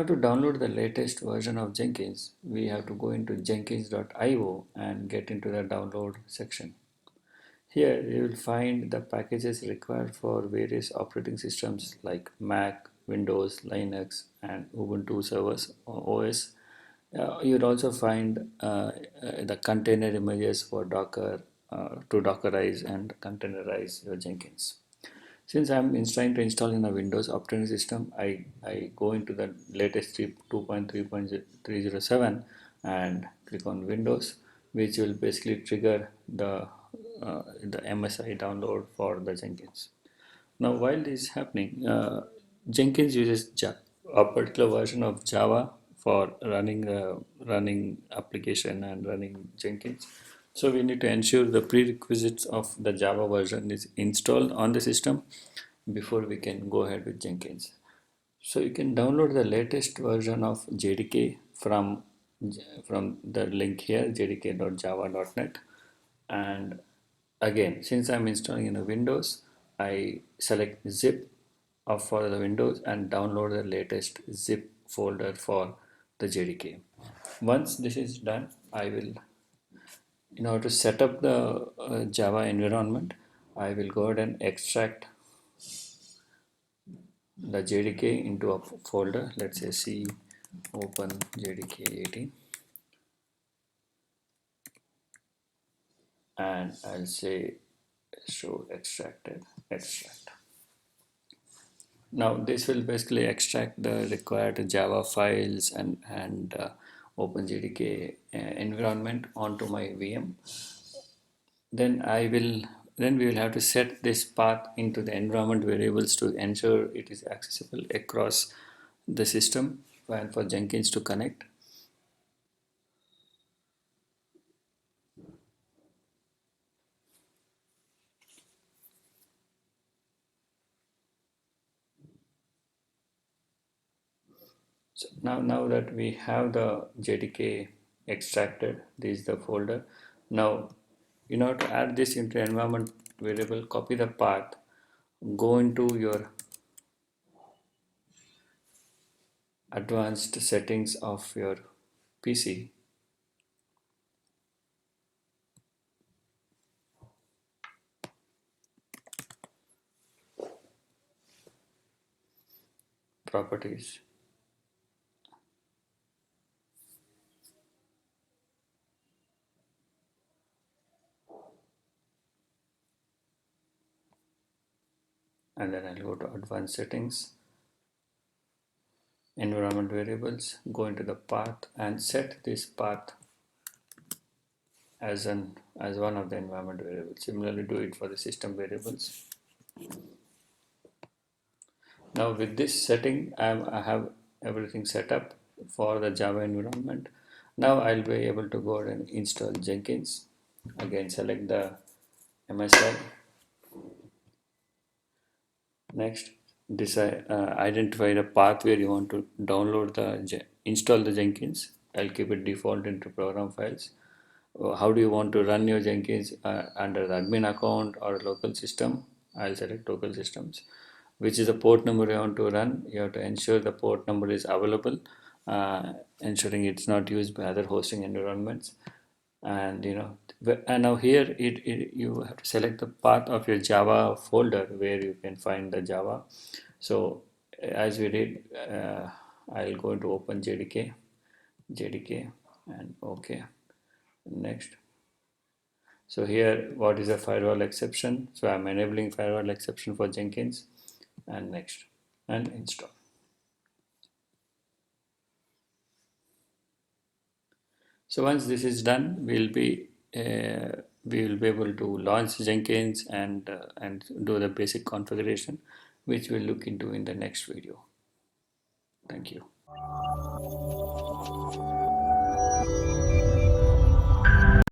order to download the latest version of Jenkins, we have to go into jenkins.io and get into the download section. Here you will find the packages required for various operating systems like Mac, Windows, Linux, and Ubuntu servers or OS. You'll also find the container images for Docker to Dockerize and containerize your Jenkins. Since I'm trying to install in a Windows operating system, I go into the latest 2.3.307 and click on Windows, which will basically trigger the MSI download for the Jenkins. Now, while this is happening, Jenkins uses a particular version of Java for running application and running Jenkins. So we need to ensure the prerequisites of the Java version is installed on the system before we can go ahead with Jenkins. So you can download the latest version of JDK from the link here, jdk.java.net. And again, since I'm installing in a Windows, I select zip for the Windows and download the latest zip folder for the JDK. Once this is done, I will, in order to set up the Java environment, I will go ahead and extract the JDK into a folder. Let's say C open JDK 18, and I'll say show extract. Now this will basically extract the required Java files and OpenJDK environment onto my VM. Then we will have to set this path into the environment variables to ensure it is accessible across the system and for Jenkins to connect. So now that we have the JDK extracted, this is the folder. Now, in order to add this into environment variable, copy the path, go into your advanced settings of your PC, properties, and then I'll go to advanced settings, environment variables, go into the path and set this path as one of the environment variables. Similarly, do it for the system variables. Now with this setting, I have everything set up for the Java environment. Now I'll be able to go ahead and install Jenkins. Again, select the MSI. Next, identify the path where you want to install the Jenkins. I'll keep it default into program files. How do you want to run your Jenkins under the admin account or local system? I'll select local systems. Which is the port number you want to run. You have to ensure the port number is available, ensuring it's not used by other hosting environments. And now here you have to select the path of your Java folder where you can find the Java. So as we did, I'll go into open JDK and OK. Next. So here, what is a firewall exception? So I'm enabling firewall exception for Jenkins, and next, and install. So once this is done, we will be able to launch Jenkins and do the basic configuration, which we'll look into in the next video. Thank you.